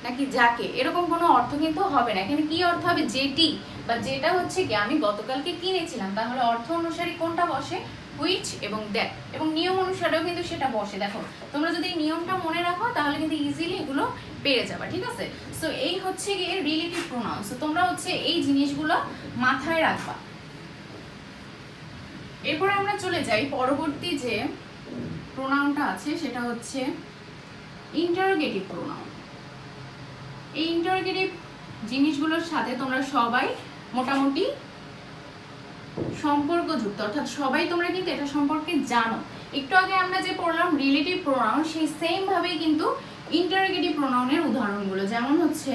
নাকি যাকে, এরকম কোনো অর্থ কিন্তু হবে না। এখানে কি অর্থ হবে? যেটি বা যেটা হচ্ছে কি আমি গতকালকে কিনেছিলাম। তাহলে অর্থ অনুসারে কোনটা বসে? হুইচ এবং দ্যাট, এবং নিয়ম অনুসারেও কিন্তু সেটা বসে। দেখো তোমরা যদি এই নিয়মটা মনে রাখো তাহলে কিন্তু ইজিলি এগুলো পেরে যাবে, ঠিক আছে? সো এই হচ্ছে গিয়ে রিলেটিভ প্রোনাউন। সো তোমরা হচ্ছে এই জিনিসগুলো মাথায় রাখবা। এরপরে আমরা চলে যাই পরবর্তী যে প্রোনাউনটা আছে, সেটা হচ্ছে ইন্টারোগেটিভ প্রোনাউন। এই ইন্টারোগেটিভ জিনিসগুলোর সাথে তোমরা সবাই মোটামুটি সম্পর্কযুক্ত, অর্থাৎ সবাই তোমরা কিন্তু এটা সম্পর্কে জানো। একটু আগে আমরা যে পড়লাম রিলেটিভ প্রোনাউন, সেই সেম ভাবেই কিন্তু ইন্টারোগেটিভ প্রোনাউনের উদাহরণগুলো, যেমন হচ্ছে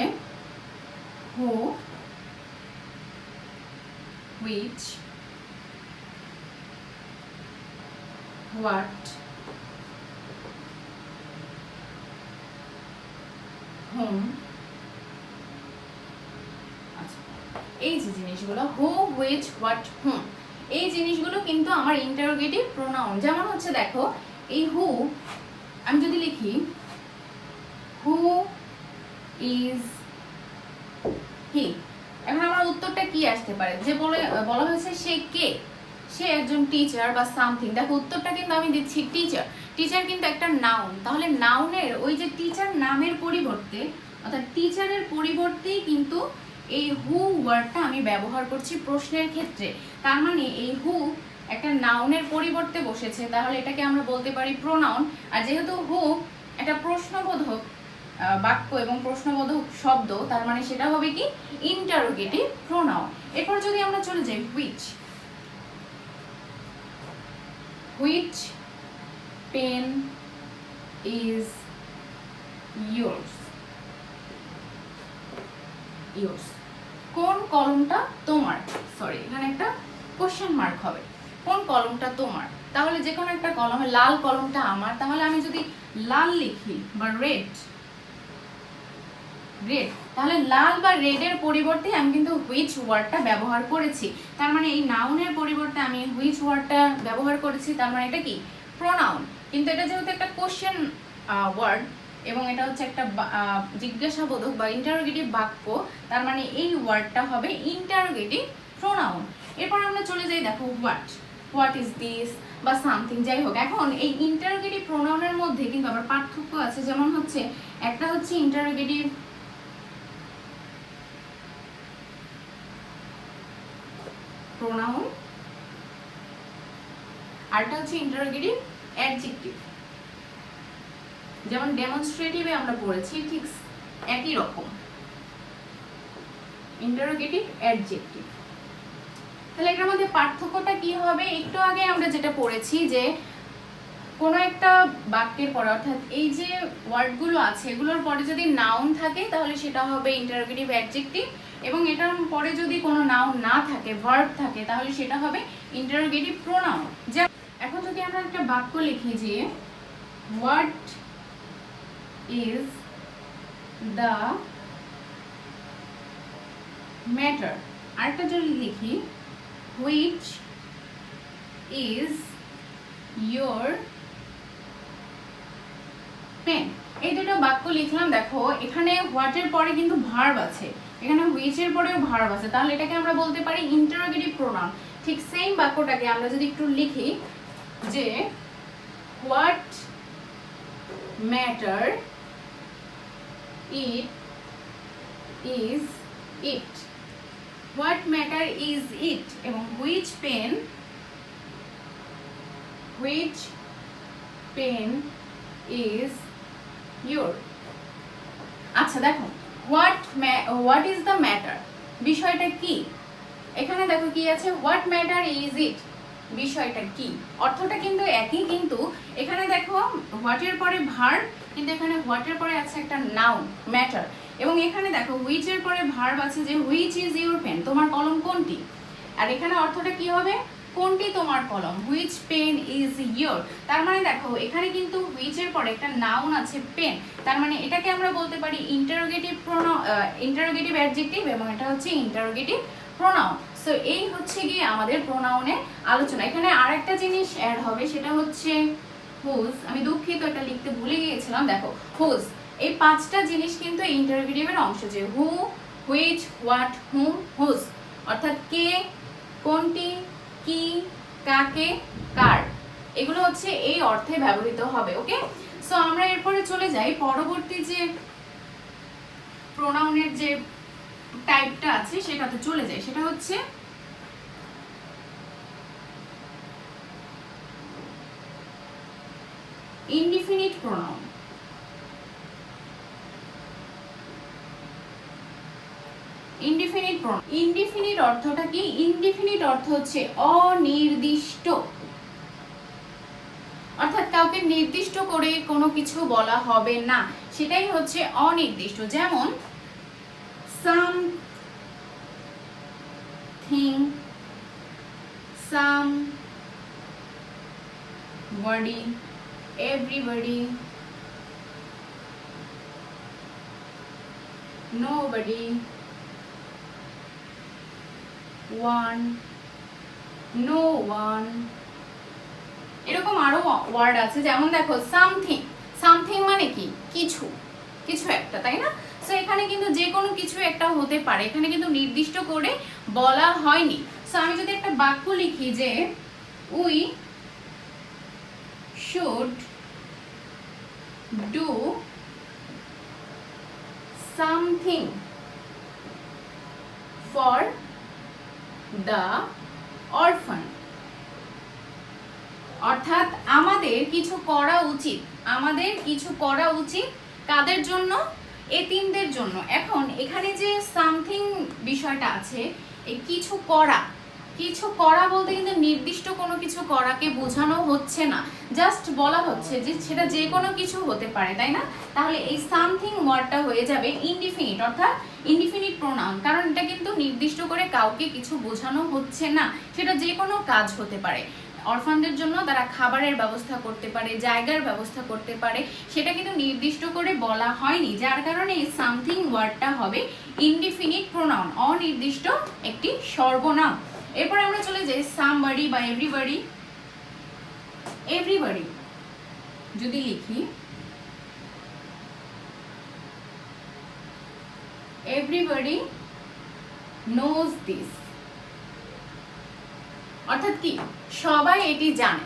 হু, হুইচ, হোয়াট, হোম। এই যে জিনিসগুলো হু, হুইচ, হোয়াট, হুম, এই জিনিসগুলো কিন্তু আমার ইন্টারোগেটিভ প্রোনাউন। যেমন হচ্ছে দেখো এই হু, আমি যদি লিখি হু ইজ হি, এখন আমার উত্তরটা কি আসতে পারে? যে বলা হয়েছে সে কে, সে একজন টিচার বা সামথিং। দেখো উত্তরটা কিন্তু আমি দিচ্ছি টিচার। টিচার কিন্তু একটা নাউন, তাহলে নাউনের ওই যে টিচার নামের পরিবর্তে, অর্থাৎ টিচারের পরিবর্তেই কিন্তু এই হু ওয়ার্ডটা আমি ব্যবহার করছি প্রশ্নের ক্ষেত্রে। তার মানে এই হু একটা নাউনের পরিবর্তে বসেছে, তাহলে এটাকে আমরা বলতে পারি প্রোনাউন। আর যেহেতু হু একটা প্রশ্নবোধক বাক্য এবং প্রশ্নবোধক শব্দ, তার মানে সেটা হবে কি ইন্টারোগেটিভ প্রোনাউন। এরপর যদি আমরা চলে যাই which, which pen is yours, yours, কোন কলমটা তোমার, সরি এখানে একটা কোশ্চেন মার্ক হবে, কোন কলমটা তোমার। তাহলে যে কোনো একটা কলম, লাল কলমটা আমার, তাহলে আমি যদি লাল লিখি বা রেড, রেড, তাহলে লাল বা রেডের পরিবর্তে আমি কিন্তু হুইচ ওয়ার্ডটা ব্যবহার করেছি। তার মানে এই নাউনের পরিবর্তে আমি হুইচ ওয়ার্ডটা ব্যবহার করেছি, তার মানে এটা কি প্রোনাউন। কিন্তু এটা যেহেতু একটা কোশ্চেন ওয়ার্ড এবং এটা হচ্ছে একটা জিজ্ঞাসাবোধক বা ইন্টারোগেটিভ বাক্য, তার মানে এই ওয়ার্ডটা হবে ইন্টারোগেটিভ প্রোনাউন। এরপর আমরা চলে যাই দেখো হোয়াট, হোয়াট ইজ দিস বা সামথিং, যাই হোক। এখন এই ইন্টারোগেটিভ প্রোনাউনের মধ্যে কিন্তু আবার পার্থক্য আছে। যেমন হচ্ছে একটা হচ্ছে ইন্টারোগেটিভ প্রোনাউন, আরটা হচ্ছে ইন্টারোগেটিভ অ্যাডজেক্টিভ। যেমন ডেমনস্ট্রেটিভে আমরা পড়েছি ঠিক একই রকম, ইন্টারোগেটিভ অ্যাডজেক্টিভ। তাহলে এটার মধ্যে পার্থক্যটা কি হবে? একটু আগে আমরা যেটা পড়েছি যে কোনো একটা বাক্যের পরে, অর্থাৎ এই যে ওয়ার্ডগুলো আছে এগুলোর পরে যদি নাউন থাকে তাহলে সেটা হবে ইন্টারোগেটিভ অ্যাডজেক্টিভ, এবং এটার পরে যদি কোনো নাউন না থাকে, ভার্ব থাকে, তাহলে সেটা হবে ইন্টারোগেটিভ প্রোনাউন। এখন যদি আমরা একটা বাক্য লিখি যে হোয়াট ইজ দ্য ম্যাটার, আরেকটা যদি লিখি হুইচ ইজ ইয়োর পেন, এই দুটো বাক্য লিখলাম। দেখো এখানে হোয়াটের পরে কিন্তু ভার্ব আছে, এখানে হুইচের পরেও ভার্ব আছে, তাহলে এটাকে আমরা বলতে পারি ইন্টারোগেটিভ প্রোনাউন। ঠিক সেম বাক্যটাকে আমরা যদি একটু লিখি যে what matter it is it, what matter is it, এবং হুইচ পেন ইজ ইয়োর। আচ্ছা দেখো, হোয়াট ইজ দ্য ম্যাটার, বিষয়টা কি? এখানে দেখো কি আছে, হোয়াট ম্যাটার ইজ ইট, বিষয়টা কি। অর্থটা কিন্তু একই, কিন্তু এখানে দেখো হোয়াটের পরে ভার্ব, কিন্তু এখানে হোয়াটের পরে আছে একটা নাউন ম্যাটার, এবং এখানে দেখো হুইচের পরে ভার্ব আছে যে হুইচ ইজ ইউর পেন, তোমার কলম কোনটি। আর এখানে অর্থটা কি হবে, কোনটি তোমার কলম, হুইচ পেন ইজ ইয়োর। তার মানে দেখো এখানে কিন্তু হুইচের পরে একটা নাউন আছে পেন, তার মানে এটাকে আমরা বলতে পারি ইন্টারোগেটিভ ইন্টারোগেটিভ অ্যাডজেক্টিভ, এবং এটা হচ্ছে ইন্টারোগেটিভ প্রোনাউন। সো এই হচ্ছে গিয়ে আমাদের প্রোনাউনের আলোচনা। এখানে আরেকটা জিনিস অ্যাড হবে, সেটা হচ্ছে হুজ। আমি দুঃখিত, এটা লিখতে ভুলে গিয়েছিলাম। দেখো হুজ, এই পাঁচটা জিনিস কিন্তু ইন্টারোগেটিভের অংশ, যে হু, হুইচ, হোয়াট, হুম, হুজ, অর্থাৎ কে, কোনটি, কি, কাকে, কার, এগুলো হচ্ছে এই অর্থে ব্যবহৃত হবে। ওকে, সো আমরা এরপরে চলে যাই পরবর্তী যে প্রোনাউনের যে টাইপটা আছে সেটাতে চলে যাই, সেটা হচ্ছে indefinite pronoun. Indefinite pronoun, indefinite অর্থটা কি? ইনডিফিনিট অর্থ হচ্ছে অনির্দিষ্ট, অর্থাৎ কাউকে নির্দিষ্ট করে কোনো কিছু বলা হবে না, সেটাই হচ্ছে অনির্দিষ্ট। যেমন something, somebody, everybody, nobody, one, no one, এরকম আরো ওয়ার্ড আছে। যেমন দেখো সামথিং, সামথিং মানে কি? কিছু, কিছু একটা, তাই না? সো এখানে কিন্তু যে কোনো কিছু একটা হতে পারে, এখানে কিন্তু নির্দিষ্ট করে বলা হয়নি। সো আমি যদি একটা বাক্য লিখি যে we should do something for the অরফান, অর্থাৎ আমাদের কিছু করা উচিত, আমাদের কিছু করা উচিত কাদের জন্য? এতিমদের জন্য। এখন এখানে যে সামথিং বিষয়টা আছে, এই কিছু করা, কিছু করা বলতে কিন্তু নির্দিষ্ট কোনো কিছু করাকে বোঝানো হচ্ছে না, জাস্ট বলা হচ্ছে যে সেটা যে কোনো কিছু হতে পারে, তাই না? তাহলে এই সামথিং ওয়ার্ডটা হয়ে যাবে ইনডিফিনিট, অর্থাৎ ইনডিফিনিট প্রোনাউন, কারণ এটা কিন্তু নির্দিষ্ট করে কাউকে কিছু বোঝানো হচ্ছে না, সেটা যে কোনো কাজ হতে পারে। অরফানদের জন্য তারা খাবারের ব্যবস্থা করতে পারে, জায়গার ব্যবস্থা করতে পারে, সেটা কিন্তু নির্দিষ্ট করে বলা হয়নি, যার কারণে এই সামথিং ওয়ার্ডটা হবে ইনডিফিনিট প্রোনাউন, অনির্দিষ্ট একটি সর্বনাম। এরপর আমরা চলে যাই সামবডি বা এভরিবডি। এভরিবডি যদি লিখি, এভরিবডি নোজ দিস, অর্থাৎ কি? সবাই এটি জানে।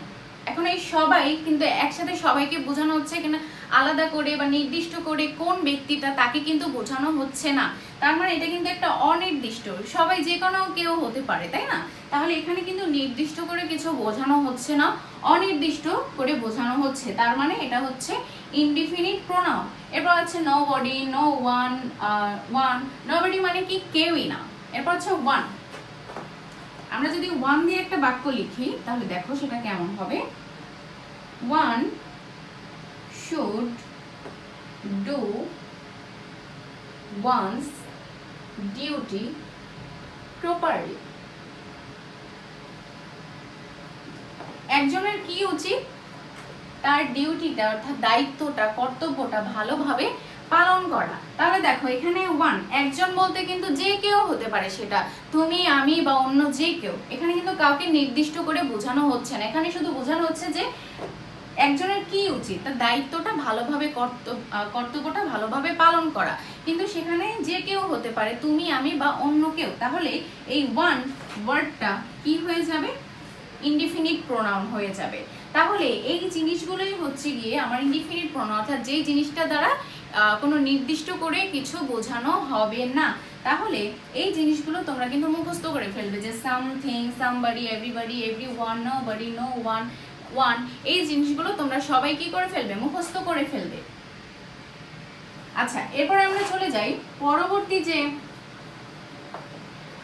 এখন এই সবাই কিন্তু একসাথে সবাইকে বোঝানো হচ্ছে কিনা আলাদা করে বা নির্দিষ্ট করে কোন ব্যক্তিটা তাকে কিন্তু বোঝানো হচ্ছে না, তার মানে এটা কিন্তু একটা অনির্দিষ্ট, সবাই যে কোনো কেউ হতে পারে, তাই না? তাহলে এখানে কিন্তু নির্দিষ্ট করে কিছু বোঝানো হচ্ছে না, অনির্দিষ্ট করে বোঝানো হচ্ছে, তার মানে এটা হচ্ছে ইনডিফিনিট প্রোনাউন। এরপর আছে nobody, no one, one, nobody মানে কি? কেউই না। এরপর হচ্ছে ওয়ান, আমরা যদি ওয়ান দিয়ে একটা বাক্য লিখি তাহলে দেখো সেটা কেমন হবে। One should do one's duty properly, একজনের কি উচিত? তার ডিউটিটা অর্থাৎ দায়িত্বটা, কর্তব্যটা ভালোভাবে পালন করা। তাহলে দেখো এখানে ওয়ান, একজন বলতে কিন্তু যে কেউ হতে পারে, সেটা তুমি, আমি বা অন্য যে কেউ, এখানে কিন্তু কাউকে নির্দিষ্ট করে বোঝানো হচ্ছে না, এখানে শুধু বোঝানো হচ্ছে যে একজনের কি উচিত, তার দায়িত্বটা ভালোভাবে, কর্তব্যটা ভালোভাবে পালন করা, কিন্তু সেখানে যে কেউ হতে পারে, তুমি, আমি বা অন্য কেউ। তাহলে এই ওয়ান ওয়ার্ডটা কি হয়ে যাবে? ইনডিফিনিট প্রোনাউন হয়ে যাবে। তাহলে এই জিনিসগুলোই হচ্ছে গিয়ে আমার ইনডিফিনিট প্রোনাউন, অর্থাৎ যেই জিনিসটা দ্বারা কোনো নির্দিষ্ট করে কিছু বোঝানো হবে না। তাহলে এই জিনিসগুলো তোমরা কিন্তু মুখস্থ করে ফেলবে, যে something, somebody, everybody, everyone, nobody, no one, one, এই জিনিসগুলো তোমরা সবাই কি করে ফেলবে, মুখস্থ করে ফেলবে। আচ্ছা, এরপরে আমরা চলে যাই পরবর্তী যে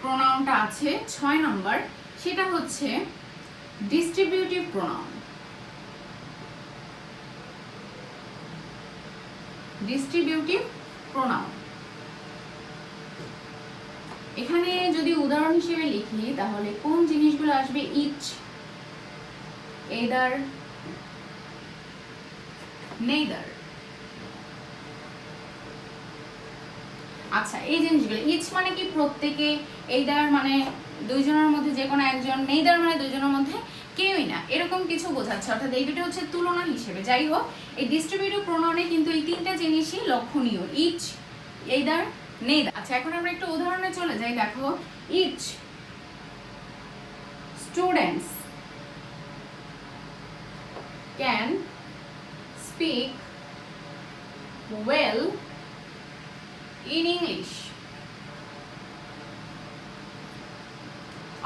প্রোনাউনটা আছে 6 নম্বর, সেটা হচ্ছে ডিস্ট্রিবিউটিভ প্রোনাউন। ডিস্ট্রিবিউটিভ প্রোনাউন, এখানে যদি উদাহরণ হিসেবে লিখি তাহলে কোন জিনিসগুলো আসবে, ইচ, either, neither। আচ্ছা, এই জিনিসগুলো, ইচ মানে কি প্রত্যেকে, either মানে দুইজনের মধ্যে যে কোনো একজন, neither মানে দুইজনের মধ্যে কেউই না, এরকম কিছু বোঝাচ্ছে, অর্থাৎ এই দুটো হচ্ছে তুলনা হিসেবে। যাই হোক, এই ডিস্ট্রিবিউটিভ প্রোনাউনে কিন্তু এই তিনটা জিনিসই লক্ষণীয়, ইচ, either, neither। আচ্ছা, এখন আমরা একটু উদাহরণে চলে যাই। দেখো, each students can speak well in English।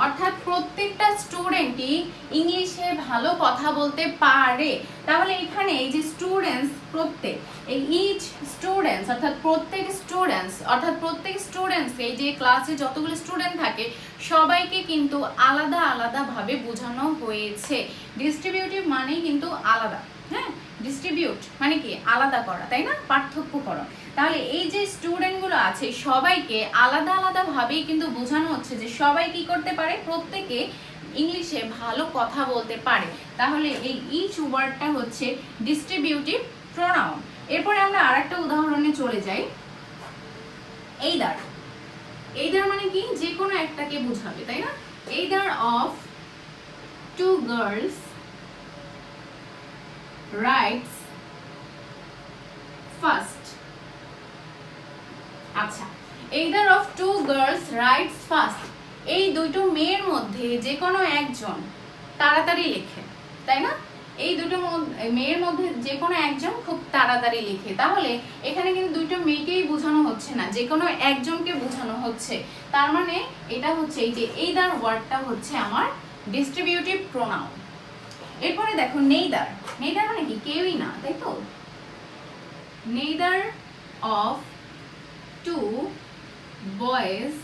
অর্থাৎ প্রত্যেকটা স্টুডেন্টই ইংলিশে ভালো কথা বলতে পারে। তাহলে এখানে এই যে স্টুডেন্টস, প্রত্যেক, এই ইচ স্টুডেন্টস অর্থাৎ প্রত্যেক স্টুডেন্টস, অর্থাৎ প্রত্যেক স্টুডেন্টস, এই যে ক্লাসে যতগুলো স্টুডেন্ট থাকে সবাইকে কিন্তু আলাদা আলাদা ভাবে বোঝানো হয়েছে। ডিস্ট্রিবিউটিভ মানেই কিন্তু আলাদা, হ্যাঁ, ডিস্ট্রিবিউট মানে কি আলাদা করা, তাই না, পার্থক্যকরণ। তাহলে এই যে স্টুডেন্টগুলো আছে সবাইকে আলাদা আলাদা ভাবেই কিন্তু বোঝানো হচ্ছে যে সবাই কি করতে পারে, প্রত্যেকে ইংলিশে ভালো কথা বলতে পারে। তাহলে এই ইচ ওয়ার্ডটা হচ্ছে ডিস্ট্রিবিউটিভ প্রোনাউন। এরপরে আমরা আরেকটা উদাহরণে চলে যাই। either, either মানে কি যে কোনো একটাকে বোঝাবে, তাই না। either of two girls writes first। আচ্ছা, either of two girls writes first, এই দুটো মেয়ের মধ্যে যে কোনো একজন তাড়াতাড়ি লেখে, তাই না। এই দুটো মেয়ের মধ্যে যে কোনো একজন খুব তাড়াতাড়ি লেখে। তাহলে এখানে কিন্তু দুটো মেয়েকেই বোঝানো হচ্ছে না, যে কোনো একজনকে বোঝানো হচ্ছে। তার মানে এটা হচ্ছে এই যে either ওয়ার্ডটা হচ্ছে আমার ডিস্ট্রিবিউটিভ প্রোনাউন। এরপরে দেখো neither, neither মানে কি কেউই না, তাই তো। neither of two boys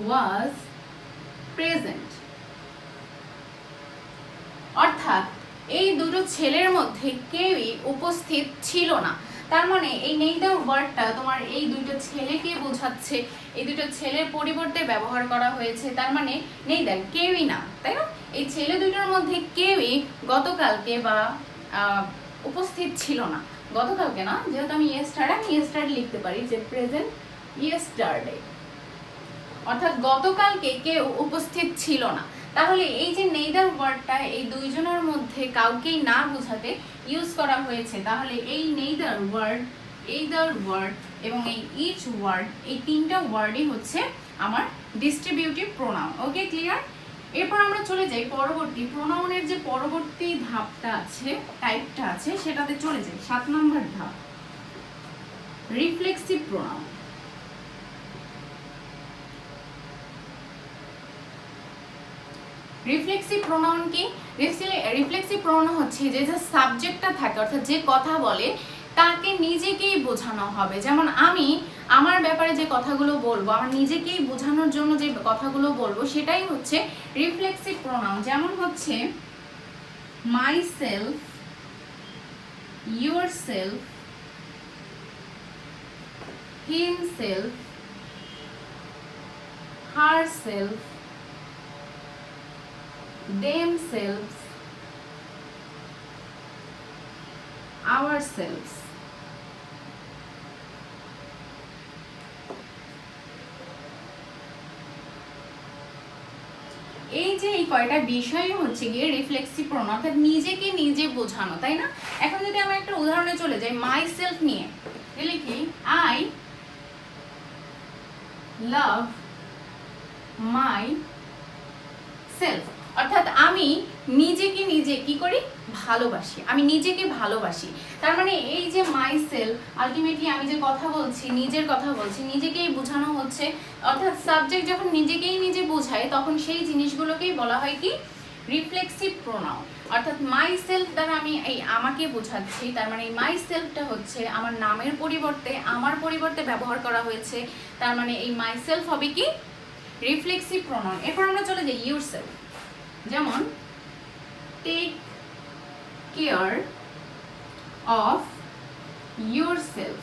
was present। অর্থাৎ এই দুটো ছেলের মধ্যে কেউই উপস্থিত ছিল না। তার মানে এই neither ওয়ার্ডটা তোমার এই দুটো ছেলেকে বোঝাচ্ছে, এই দুটো ছেলের পরিবর্তে ব্যবহার করা হয়েছে। তার মানে neither কেউই না, তাই না। এই ছেলে দুটোর মধ্যে কেউই গতকালকে বা উপস্থিত ছিল না। গতকালকে না, যেহেতু আমি ইয়েস্টারডে লিখতে পারি, যে প্রেজেন্ট ইয়েস্টারডে, অর্থাৎ গতকালকে কেউ উপস্থিত ছিল না। তাহলে এই যে neither ওয়ার্ডটা এই দুইজনের মধ্যে কাউকেই না বোঝাতে ইউজ করা হয়েছে। তাহলে এই neither ওয়ার্ড এবং এই ইচ ওয়ার্ড, এই তিনটা ওয়ার্ডই হচ্ছে আমার ডিস্ট্রিবিউটিভ প্রোনাউন। ওকে, ক্লিয়ার। এরপর আমরা চলে যাই পরবর্তী প্রোনাউনের যে পরবর্তী ধাপটা আছে, টাইপটা আছে, সেটাতে চলে যাই। 7 নম্বর ধাপ, রিফ্লেক্সিভ প্রোনাউন। রিফ্লেক্সিভ প্রোনাউন কি? রিফ্লেক্সিভ প্রোনাউন হচ্ছে যে সাবজেক্টটা থাকে, অর্থাৎ যে কথা বলে তাকে নিজেকেই বোঝানো হবে। যেমন আমি আমার ব্যাপারে যে কথাগুলো বলবো, আমার নিজেকেই বোঝানোর জন্য যে কথাগুলো বলবো, সেটাই হচ্ছে রিফ্লেক্সিভ প্রোনাউন। যেমন হচ্ছে my self, your self, himself, herself, themselves, ourselves। এই যে এই কয়টা বিষয় হচ্ছে গিয়ে রিফ্লেক্সিভ প্রোনাউন, অর্থাৎ নিজেকে নিজে বোঝানো, তাই না। এখন যদি আমরা একটা উদাহরণে চলে যাই, মাই সেলফ নিয়ে লিখি, আই লাভ মাই সেলফ। অর্থাৎ আমি নিজেকে নিজে কি করি, ভালোবাসি, আমি নিজেকে ভালোবাসি। তার মানে এই যে মাই সেলফ, আলটিমেটলি আমি যে কথা বলছি, নিজের কথা বলছি, নিজেকেই বোঝানো হচ্ছে। অর্থাৎ সাবজেক্ট যখন নিজেকেই নিজে বোঝায়, তখন সেই জিনিসগুলোকেই বলা হয় কি, রিফ্লেক্সিভ প্রোনাউন। অর্থাৎ মাই সেলফ দ্বারা আমি এই আমাকে বোঝাচ্ছি, তার মানে এই মাই সেলফটা হচ্ছে আমার নামের পরিবর্তে আমার পরিবর্তে ব্যবহার করা হয়েছে, তার মানে এই মাই সেলফ হবে কি রিফ্লেক্সিভ প্রোনাউন। এরপর আমরা চলে যাই ইউর সেলফ, যেমন take care of yourself,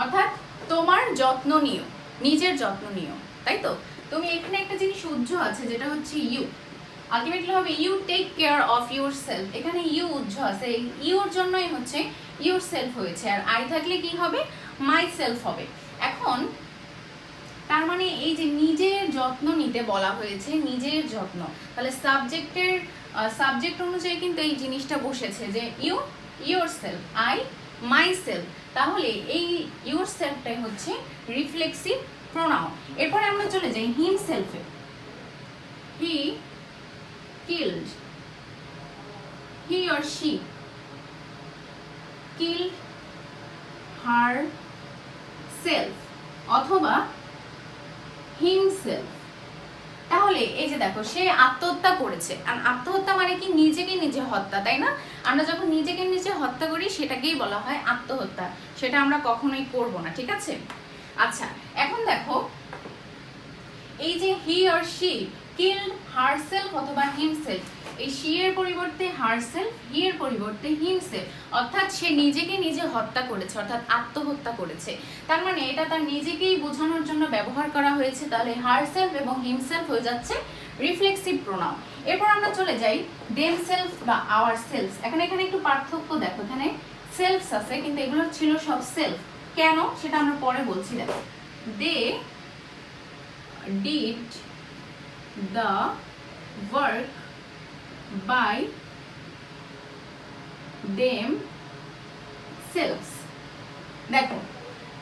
অর্থাৎ তোমার যত্ন নিও, নিজের যত্ন নিও, তাই তো? তুমি এখানে একটা জিনিস উজ্জ্ব আছে যেটা হচ্ছে ইউ, আলটিমেটলি হবে you take care of yourself. এখানে ইউ উজ্জ্ব আছে, এই ইউর জন্যই হচ্ছে ইউর সেলফ হয়েছে, আর আই থাকলে কি হবে মাই সেলফ হবে। এখন তার মানে এই যে নিজের যত্ন নিতে বলা হয়েছে, নিজের যত্ন, তাহলে সাবজেক্ট অনুযায়ী কিন্তু এই জিনিসটা বসেছে যে you yourself, I myself, তাহলে এই ইউর সেলফটাই হচ্ছে রিফ্লেক্সিভ প্রোনাউন। এরপরে আমরা চলে যাই হিম সেলফে। হি killed, he or she killed herself অথবা himself। তাহলে এই যে দেখো সে আত্মহত্যা করেছে, আর আত্মহত্যা মানে কি নিজেকে নিজে হত্যা, তাই না? আমরা যখন নিজেকে নিজে হত্যা করি সেটাকেই বলা হয় আত্মহত্যা, সেটা আমরা কখনোই করব না, ঠিক আছে? আচ্ছা, এখন দেখো এই যে he or she killed herself অথবা himself, এই she এর পরিবর্তে herself, he এর পরিবর্তে himself, অর্থাৎ সে নিজেকে নিজে হত্যা করেছে, অর্থাৎ আত্মহত্যা করেছে। তার মানে এটা তার নিজেকেই বোঝানোর জন্য ব্যবহার করা হয়েছে, তাহলে herself এবং himself হয়ে যাচ্ছে রিফ্লেক্সিভ প্রোনাউন। এরপর আমরা চলে যাই themselves বা ourselves। এখানে একটু পার্থক্য দেখো, এখানে সেলফস আছে কিন্তু এগুলো ছিল সব সেলফ, কেন সেটা আমরা পরে বলছি। দেখো they did the work by themselves। দেখো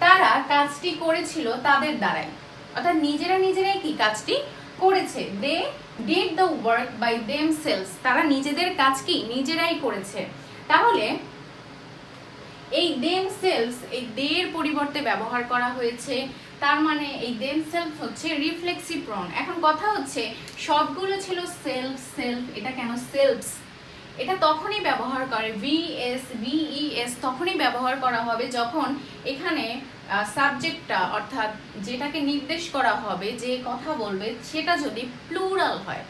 তারা কাজটি করেছিল তাদের দ্বারাই, অর্থাৎ নিজেরাই কি কাজটি করেছে। they did the work by themselves, তারা নিজেদের কাজ কি নিজেরাই করেছে। তাহলে এই themselves, এই they এর পরিবর্তে ব্যবহার করা হয়েছে, তার মানে এই themselves হচ্ছে রিফ্লেক্সিভ প্রোনাউন। এখন কথা হচ্ছে সবগুলো ছিল সেলফ সেলফ, এটা কেন সেলফস? এটা তখনই ব্যবহার করে ভিএস তখনই ব্যবহার করা হবে যখন এখানে সাবজেক্টটা অর্থাৎ যেটাকে নির্দেশ করা হবে, যে কথা বলবে সেটা যদি প্লুরাল হয়,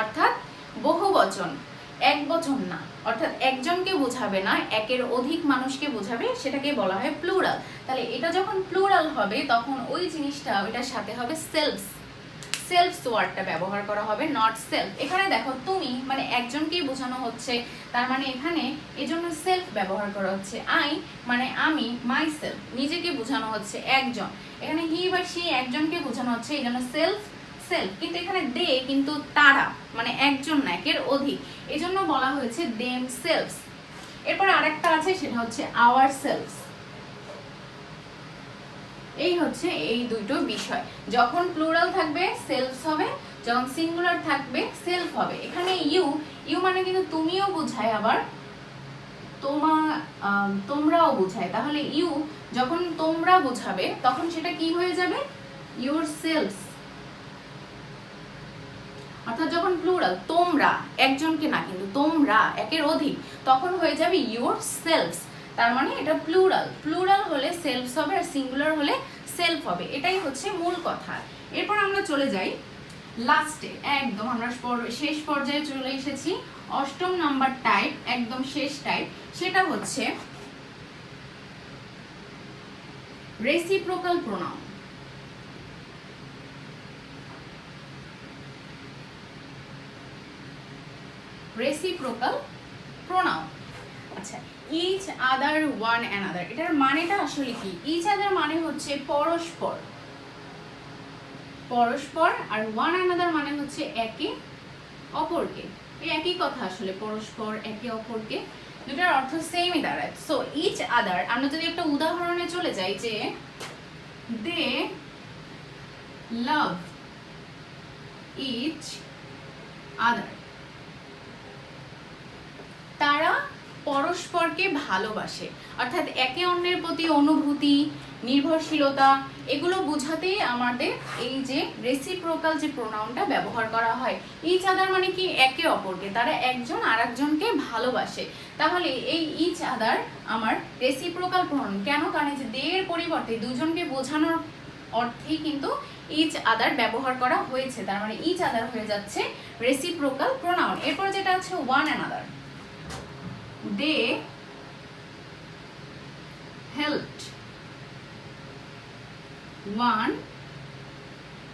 অর্থাৎ বহুবচন, একবচন না, অর্থাৎ একজনকে বোঝাবে না, একের অধিক মানুষকে বোঝাবে, সেটাকে বলা হয় প্লুরাল। তাহলে এটা যখন প্লুরাল হবে তখন ওই জিনিসটা ওইটার সাথে হবে সেলফস ওয়ার্ডটা ব্যবহার করা হবে, নট সেলফ। এখানে দেখো তুমি মানে একজনকেই বোঝানো হচ্ছে, তার মানে এখানে এজন্য সেলফ ব্যবহার করা হচ্ছে। আই মানে আমি, মাই সেলফ নিজেকে বোঝানো হচ্ছে একজন, এখানে হি বা সি একজনকে বোঝানো হচ্ছে, এই জন্য সেলফ। কিন্তু এখানে দে কিন্তু তারা, মানে একজন না, একের অধিক, এজন্য বলা হয়েছে themselves। এরপর আরেকটা আছে, সেটা হচ্ছে ourselves। এই হচ্ছে এই দুটো বিষয়, যখন প্লুরাল থাকবে সেলফস হবে, যখন সিঙ্গুলার থাকবে সেলফ হবে। এখানে ইউ মানে কিন্তু তুমিও বোঝায়, আবার তোমরাও বোঝায়। তাহলে ইউ যখন তোমরা বোঝাবে তখন সেটা কি হয়ে যাবে yourselves, অর্থাৎ যখন প্লুরাল তোমরা, একজনকে না কিন্তু তোমরা, একের অধিক, তখন হয়ে যাবে yourselves। তার মানে এটা প্লুরাল হলে সেলফস হবে আর সিঙ্গুলার হলে সেলফ হবে, এটাই হচ্ছে মূল কথা। এরপর আমরা চলে যাই লাস্টে, একদম আমরা শেষ পর্যায়ে চলে এসেছি, 8ম নাম্বার টাইপ, একদম শেষ টাইপ, সেটা হচ্ছে রেসিপ্রোকাল প্রোনাউন। রেসিপ্রোকাল প্রোনাউন, আচ্ছা, ইচ আদার ওয়ান অ্যানাদার, এটার মানেটা আসলে কি? ইচ আদার মানে হচ্ছে পরস্পর, আর ওয়ান অ্যানাদার মানে হচ্ছে একে অপরকে। এই একই কথা আসলে, পরস্পর একে অপরকে, দুটার অর্থ সেমই দাঁড়ায়। সো ইচ আদার, আমরা যদি একটা উদাহরণে চলে যাই, যে দে লাভ ইচ আদার, তারা পরস্পরকে ভালোবাসে, অর্থাৎ একে অন্যের প্রতি অনুভূতি, নির্ভরশীলতা, এগুলো বোঝাতেই আমাদের এই যে রেসিপ্রোকাল যে প্রোনাউনটা ব্যবহার করা হয়। ইচ আদার মানে কি, একে অপরকে, তারা একজন আরেকজনকে ভালোবাসে। তাহলে এই ইচ আদার আমার রেসিপ্রোকাল প্রোনাউন। কেন? কারণ এই যে দে এর পরিবর্তে দুজনকে বোঝানোর অর্থেই কিন্তু ইচ আদার ব্যবহার করা হয়েছে, তার মানে ইচ আদার হয়ে যাচ্ছে রেসিপ্রোকাল প্রোনাউন। এরপর যেটা আছে ওয়ান অ্যানাদার, দে হেল্পড ওয়ান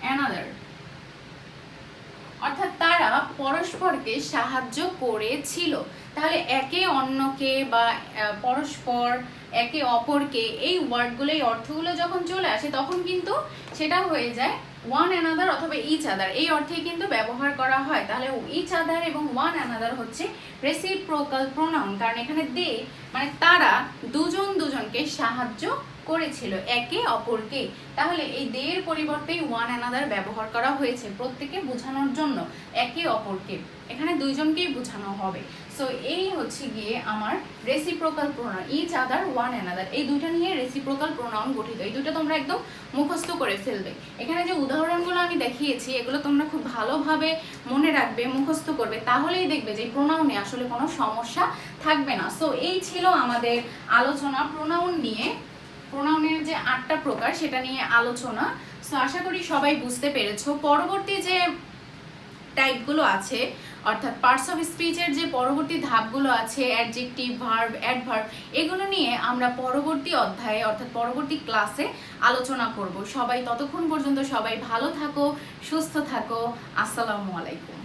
অ্যানাদার, অর্থাৎ তারা পরস্পরকে সাহায্য করেছিল। তাহলে একে অন্যকে বা পরস্পর, একে অপরকে, এই ওয়ার্ডগুলো, এই অর্থগুলো যখন চলে আসে তখন কিন্তু সেটা হয়ে যায় ওয়ান অ্যানাদার অথবা ইচ আদার, এই অর্থেই কিন্তু ব্যবহার করা হয়। তাহলে ইচ আদার এবং ওয়ান অ্যানাদার হচ্ছে রেসিপ্রোকাল প্রোনাউন, কারণ এখানে দে মানে তারা দুজন দুজনকে সাহায্য করেছিল একে অপরকে। তাহলে এই দে এর পরিবর্তে ওয়ান অ্যানাদার ব্যবহার করা হয়েছে প্রত্যেকে বোঝানোর জন্য, একে অপরকে, এখানে দুইজনকেই বোঝানো হবে। সো এই হচ্ছে গিয়ে আমার reciprocal pronoun, each other, one another, এই দুইটা নিয়ে রেসিপ্রোকাল প্রোনাউন গঠিত। এই দুটো তোমরা একদম মুখস্থ করে ফেলবে। এখানে যে উদাহরণগুলো আমি দেখিয়েছি এগুলো তোমরা খুব ভালোভাবে মনে রাখবে, মুখস্থ করবে, তাহলেই দেখবে যে প্রোনাউনে আসলে কোনো সমস্যা থাকবে না। সো এই ছিল আমাদের আলোচনা প্রোনাউন নিয়ে, প্রোনাউনের যে 8টা প্রকার সেটা নিয়ে আলোচনা। সো আশা করি সবাই বুঝতে পেরেছো। পরবর্তী যে টাইপগুলো আছে, অর্থাৎ পার্টস অফ স্পিচের যে পরবর্তী ধাপগুলো আছে, অ্যাডজেক্টিভ, ভার্ব, অ্যাডভার্ব, এগুলো নিয়ে আমরা পরবর্তী অধ্যায়ে অর্থাৎ পরবর্তী ক্লাসে আলোচনা করব। সবাই ততক্ষণ পর্যন্ত সবাই ভালো থাকো, সুস্থ থাকো। আসসালামু আলাইকুম।